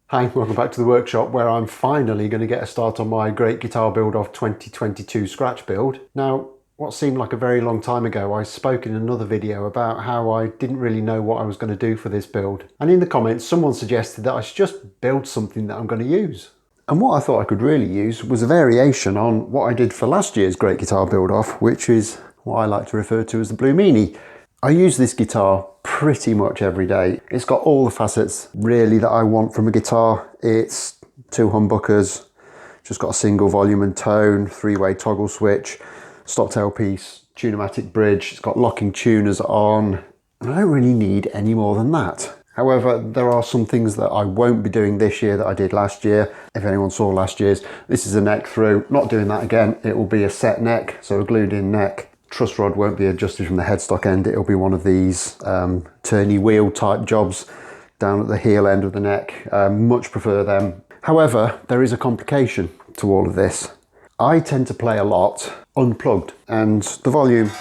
Hi, welcome back to the workshop where I'm finally going to get a start on my Great Guitar Build Off 2022 scratch build. Now, what seemed like a very long time ago, I spoke in another video about how I didn't really know what I was going to do for this build. And in the comments, someone suggested that I should just build something that I'm going to use. And what I thought I could really use was a variation on what I did for last year's Great Guitar Build Off, which is what I like to refer to as the Blue Meanie. I use this guitar pretty much every day. It's got all the facets really that I want from a guitar. It's two humbuckers, just got a single volume and tone, three-way toggle switch, stop tailpiece, tune-o-matic bridge. It's got locking tuners on, and I don't really need any more than that. However, there are some things that I won't be doing this year that I did last year. If anyone saw last year's, this is a neck through. Not doing that again. It will be a set neck, so a glued in neck. Truss rod won't be adjusted from the headstock end. It'll be one of these turny wheel type jobs down at the heel end of the neck. Much prefer them. However, there is a complication to all of this. I tend to play a lot unplugged, and the volume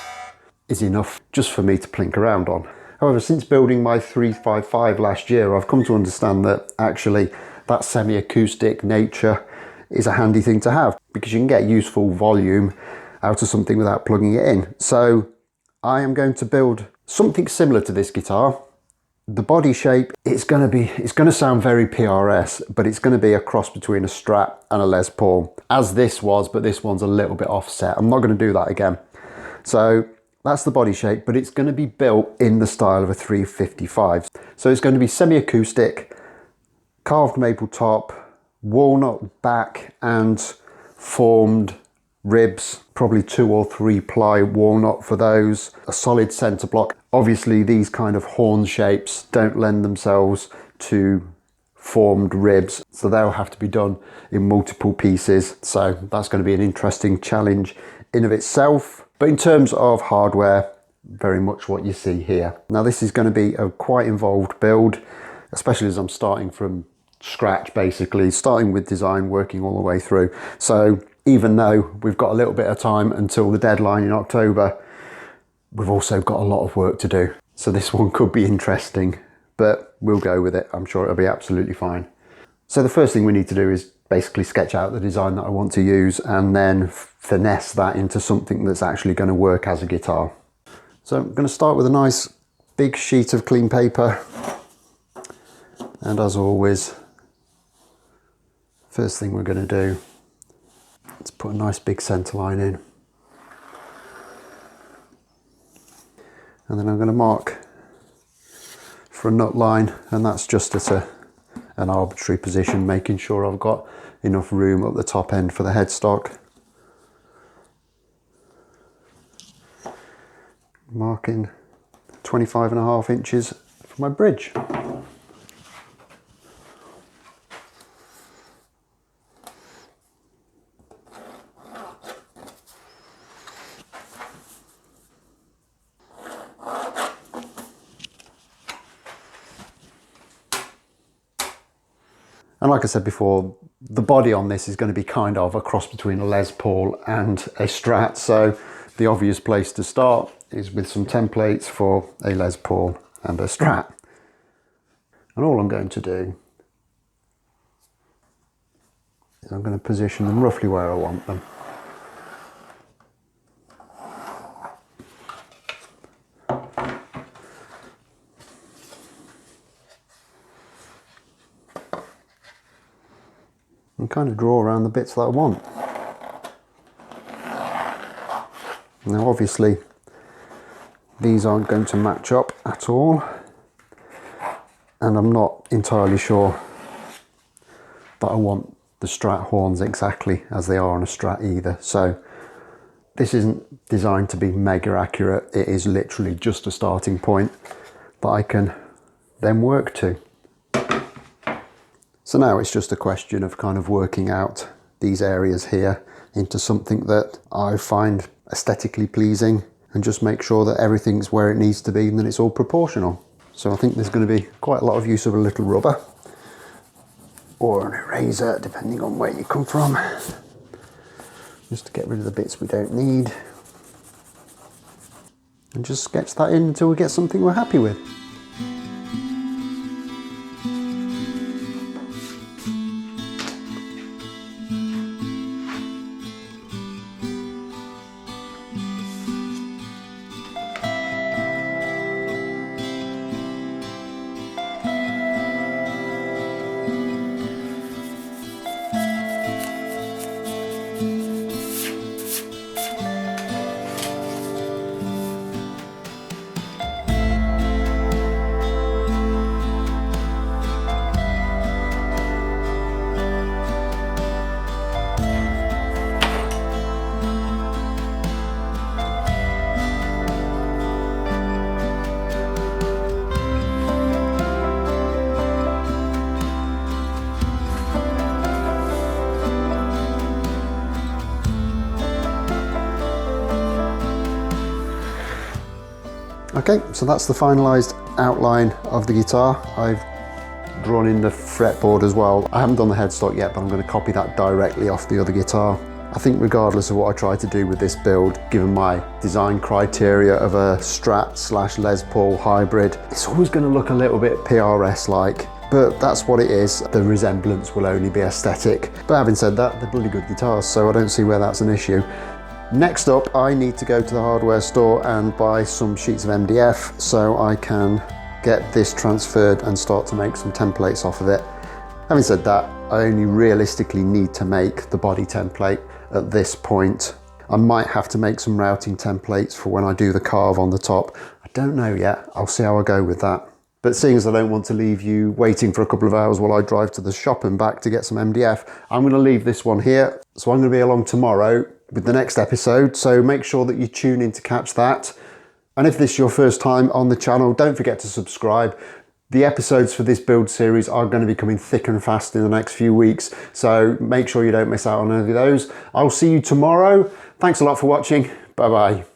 is enough just for me to plink around on. However, since building my 355 last year, I've come to understand that actually that semi-acoustic nature is a handy thing to have, because you can get useful volume out of something without plugging it in. So I am going to build something similar to this guitar. The body shape, it's going to sound very PRS, but it's going to be a cross between a Strat and a Les Paul, as this was, but this one's a little bit offset. I'm not going to do that again. So that's the body shape, but it's going to be built in the style of a 355. So it's going to be semi-acoustic, carved maple top, walnut back and formed ribs, probably 2 or 3 ply walnut for those, a solid center block. Obviously these kind of horn shapes don't lend themselves to formed ribs, so they'll have to be done in multiple pieces. So that's going to be an interesting challenge in of itself. But in terms of hardware, very much what you see here. Now this is going to be a quite involved build, especially as I'm starting from scratch, basically starting with design, working all the way through. So even though we've got a little bit of time until the deadline in October, we've also got a lot of work to do. So this one could be interesting, but we'll go with it. I'm sure it'll be absolutely fine. So the first thing we need to do is basically sketch out the design that I want to use and then finesse that into something that's actually going to work as a guitar. So I'm going to start with a nice big sheet of clean paper. And as always, first thing we're going to do, let's put a nice big centre line in. And then I'm going to mark for a nut line, and that's just at an arbitrary position, making sure I've got enough room at the top end for the headstock. Marking 25.5 inches for my bridge. And like I said before, the body on this is going to be kind of a cross between a Les Paul and a Strat. So the obvious place to start is with some templates for a Les Paul and a Strat. And all I'm going to do is I'm going to position them roughly where I want them. And kind of draw around the bits that I want. Now obviously these aren't going to match up at all, and I'm not entirely sure that I want the Strat horns exactly as they are on a Strat either. So this isn't designed to be mega accurate, it is literally just a starting point that I can then work to. So now it's just a question of kind of working out these areas here into something that I find aesthetically pleasing, and just make sure that everything's where it needs to be and that it's all proportional. So I think there's going to be quite a lot of use of a little rubber or an eraser, depending on where you come from, just to get rid of the bits we don't need, and just sketch that in until we get something we're happy with. Okay, so that's the finalised outline of the guitar. I've drawn in the fretboard as well. I haven't done the headstock yet, but I'm going to copy that directly off the other guitar. I think regardless of what I try to do with this build, given my design criteria of a Strat / Les Paul hybrid, it's always going to look a little bit PRS-like, but that's what it is. The resemblance will only be aesthetic. But having said that, they're bloody good guitars, so I don't see where that's an issue. Next up, I need to go to the hardware store and buy some sheets of MDF so I can get this transferred and start to make some templates off of it. Having said that, I only realistically need to make the body template at this point. I might have to make some routing templates for when I do the carve on the top. I don't know yet. I'll see how I go with that. But seeing as I don't want to leave you waiting for a couple of hours while I drive to the shop and back to get some MDF, I'm going to leave this one here. So I'm going to be along tomorrow with the next episode. So make sure that you tune in to catch that. And if this is your first time on the channel, don't forget to subscribe. The episodes for this build series are going to be coming thick and fast in the next few weeks, so make sure you don't miss out on any of those. I'll see you tomorrow. Thanks a lot for watching. Bye bye.